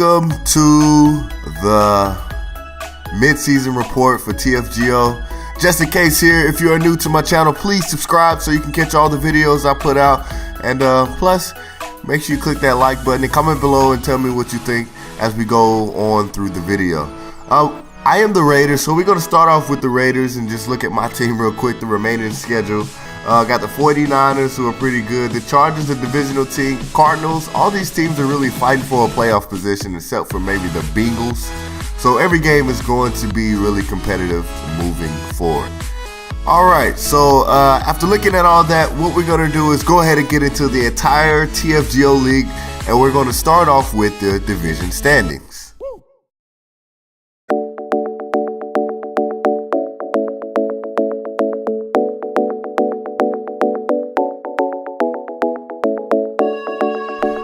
welcome to the mid-season report for TFGO. Just in case here, if you are new to my channel, please subscribe so you can catch all the videos I put out. And plus, make sure you click that like button and comment below and tell me what you think as we go on through the video. I am the Raiders, so we're going to start off with the Raiders and just look at my team real quick, the remaining schedule. Got the 49ers, who are pretty good. The Chargers, a divisional team. Cardinals, all these teams are really fighting for a playoff position except for maybe the Bengals. So every game is going to be really competitive moving forward. Alright, so after looking at all that, what we're going to do is go ahead and get into the entire TFGO league. And we're going to start off with the division standings.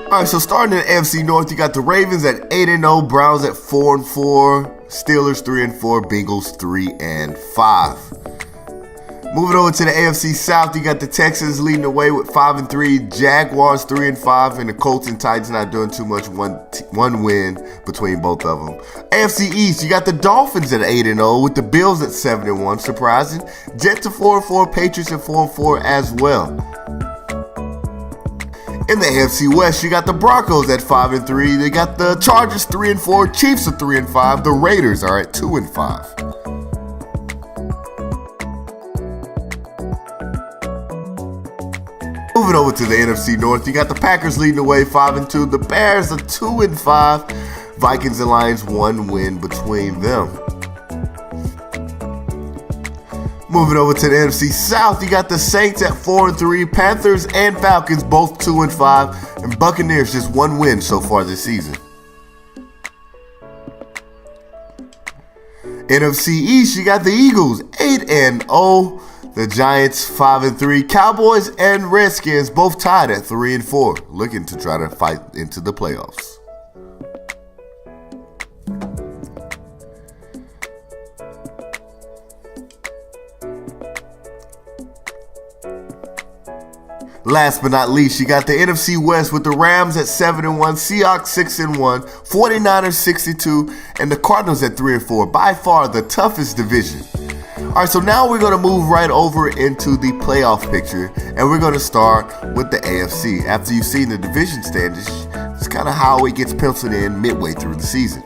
Alright, so starting in the AFC North, you got the Ravens at 8-0, Browns at 4-4, Steelers 3-4, Bengals 3-5. Moving over to the AFC South, you got the Texans leading the way with 5-3, Jaguars 3-5, and the Colts and Titans not doing too much, one win between both of them. AFC East, you got the Dolphins at 8-0 with the Bills at 7-1, surprising. Jets at 4-4, Patriots at 4-4 as well. In the AFC West, you got the Broncos at 5-3. They got the Chargers 3-4. Chiefs are 3-5. The Raiders are at 2-5. Moving over to the NFC North, you got the Packers leading the way 5-2. The Bears are 2-5. Vikings and Lions, one win between them. Moving over to the NFC South, you got the Saints at 4-3, Panthers and Falcons both 2-5, and Buccaneers just one win so far this season. NFC East, you got the Eagles 8-0, the Giants 5-3, Cowboys and Redskins both tied at 3-4, looking to try to fight into the playoffs. Last but not least, you got the NFC West with the Rams at 7-1, Seahawks 6-1, 49ers 62, and the Cardinals at 3-4. By far the toughest division. Alright, so now we're going to move right over into the playoff picture, and we're going to start with the AFC. After you've seen the division standings, it's kind of how it gets penciled in midway through the season.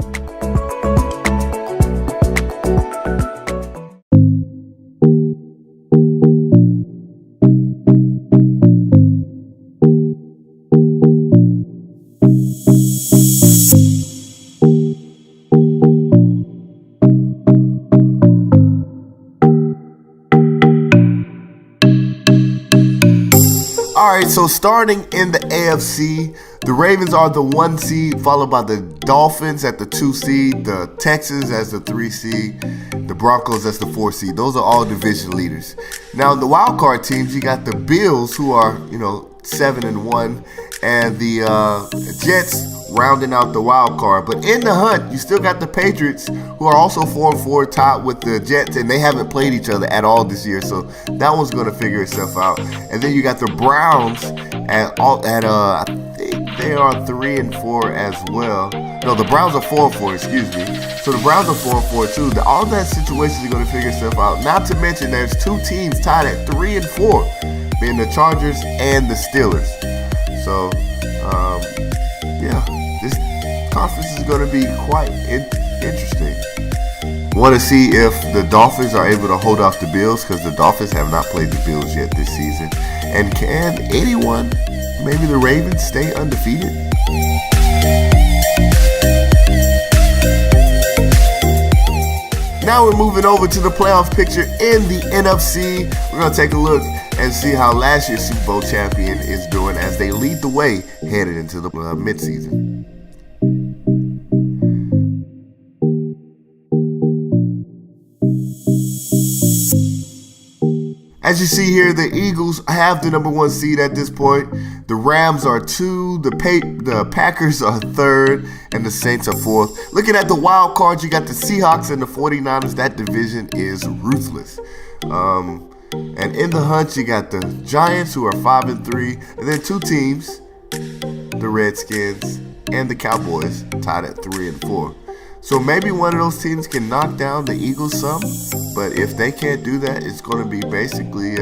Alright, so starting in the AFC, the Ravens are the 1 seed, followed by the Dolphins at the 2 seed, the Texans as the 3 seed, the Broncos as the 4 seed. Those are all division leaders. Now, the wild card teams, you got the Bills, who are, 7-1, and the Jets rounding out the wild card. But in the hunt, you still got the Patriots, who are also 4-4, tied with the Jets, and they haven't played each other at all this year, so that one's going to figure itself out. And then you got the Browns I think they are 3-4 as well. No, the Browns are 4-4, excuse me. So the Browns are 4-4 too. All that situation is going to figure itself out. Not to mention there's two teams tied at 3-4, being the Chargers and the Steelers. So, yeah, this conference is going to be quite interesting. Want to see if the Dolphins are able to hold off the Bills, because the Dolphins have not played the Bills yet this season. And can anyone, maybe the Ravens, stay undefeated? Now we're moving over to the playoff picture in the NFC. We're going to take a look and see how last year's Super Bowl champion is doing as they lead the way headed into the midseason. As you see here, the Eagles have the number 1 seed at this point. The Rams are 2, the Packers are 3rd, and the Saints are 4th. Looking at the wild cards, you got the Seahawks and the 49ers. That division is ruthless. And in the hunt, you got the Giants, who are 5-3, and then two teams, the Redskins and the Cowboys tied at 3 and 4. So maybe one of those teams can knock down the Eagles some, but if they can't do that, it's going to be basically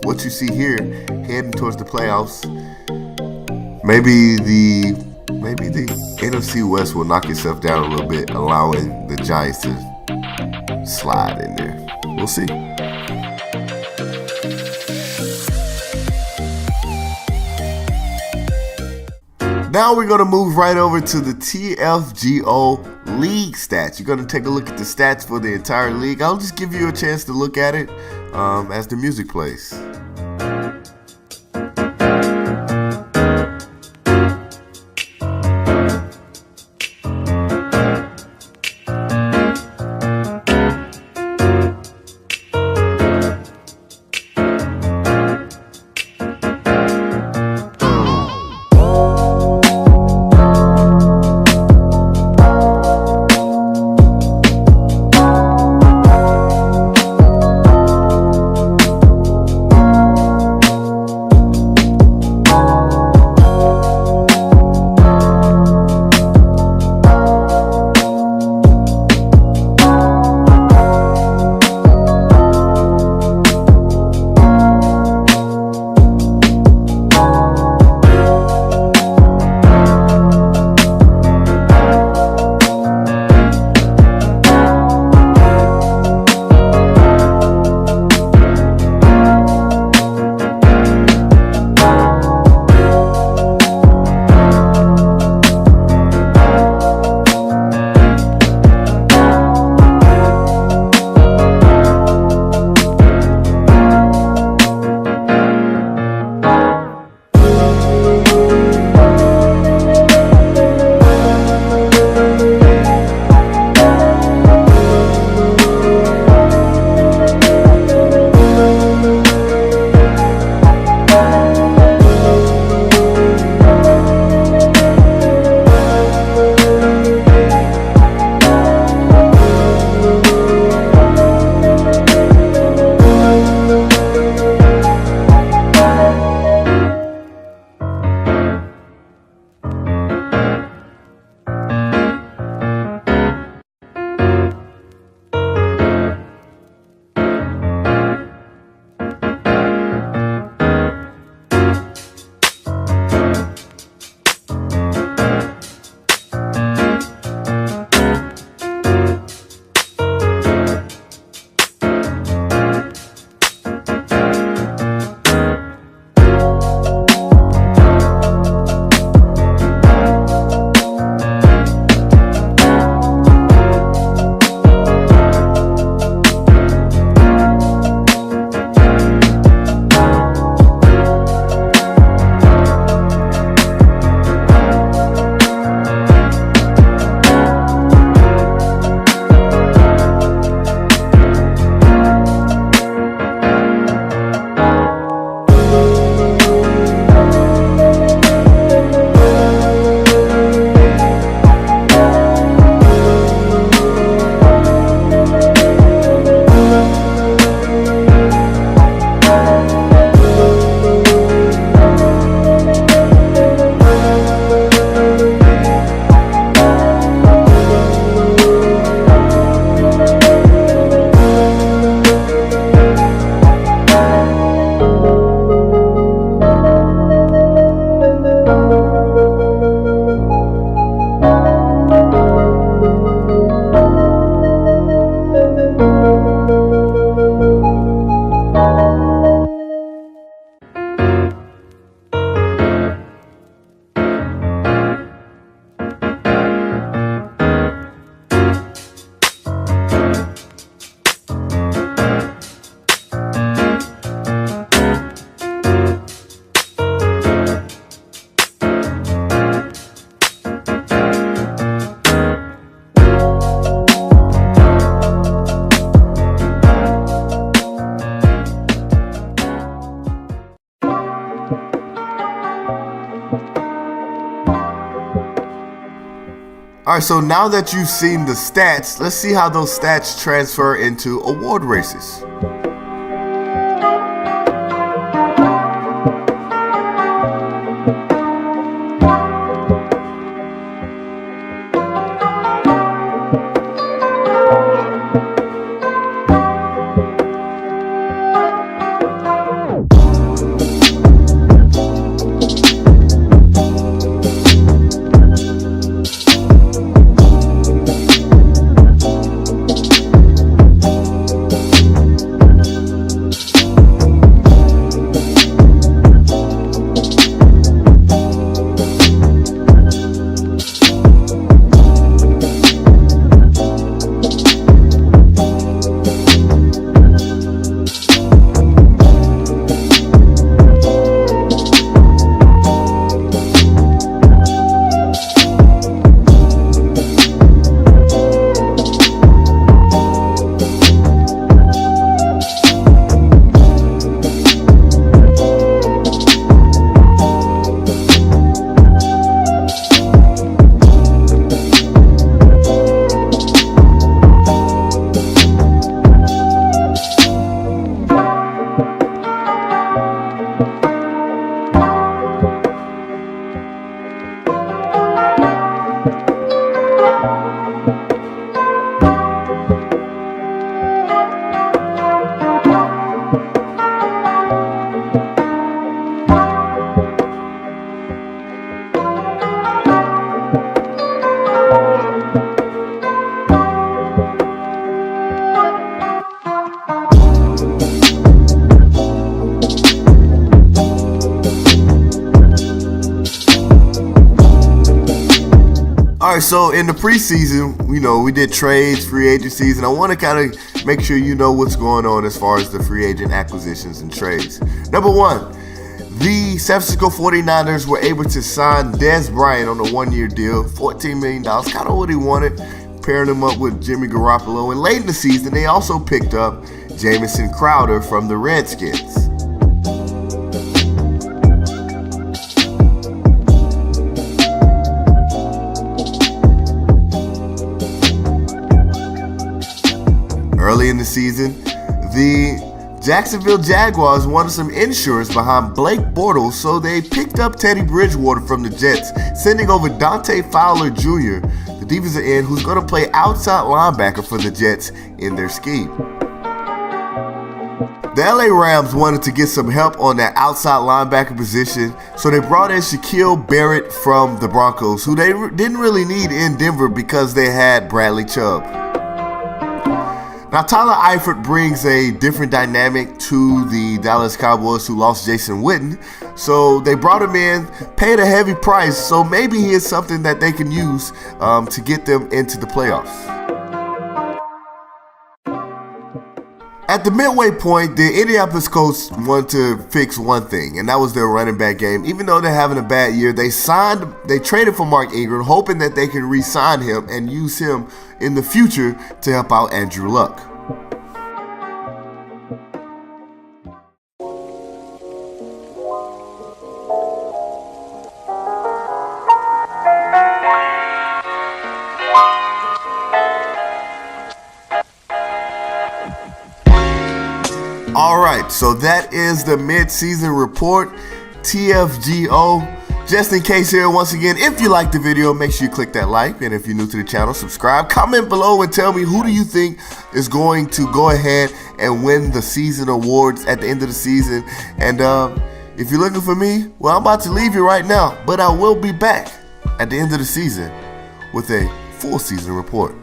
what you see here, heading towards the playoffs. Maybe the NFC West will knock itself down a little bit, allowing the Giants to slide in there. We'll see. Now we're going to move right over to the TFGO league stats. You're going to take a look at the stats for the entire league. I'll just give you a chance to look at it as the music plays. Alright, so now that you've seen the stats, let's see how those stats transfer into award races. right, so in the preseason, we did trades, free agencies, and I want to kind of make sure you know what's going on as far as the free agent acquisitions and trades. Number one, the San Francisco 49ers were able to sign Dez Bryant on a one-year deal, $14 million, kind of what he wanted, pairing him up with Jimmy Garoppolo. And late in the season, they also picked up Jamison Crowder from the Redskins. Early in the season, the Jacksonville Jaguars wanted some insurance behind Blake Bortles, so they picked up Teddy Bridgewater from the Jets, sending over Dante Fowler Jr., the defensive end who's going to play outside linebacker for the Jets in their scheme. The LA Rams wanted to get some help on that outside linebacker position, so they brought in Shaquille Barrett from the Broncos, who they didn't really need in Denver because they had Bradley Chubb. Now, Tyler Eifert brings a different dynamic to the Dallas Cowboys, who lost Jason Witten. So they brought him in, paid a heavy price, so maybe he is something that they can use to get them into the playoffs. At the midway point, the Indianapolis Colts wanted to fix one thing, and that was their running back game. Even though they're having a bad year, they traded for Mark Ingram, hoping that they could re-sign him and use him in the future to help out Andrew Luck. Alright, so that is the mid-season report, TFGO. Just in case here, once again, if you liked the video, make sure you click that like, and if you're new to the channel, subscribe. Comment below and tell me, who do you think is going to go ahead and win the season awards at the end of the season. And if you're looking for me, well, I'm about to leave you right now, but I will be back at the end of the season with a full season report.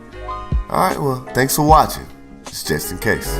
Alright, well, thanks for watching. It's just in case.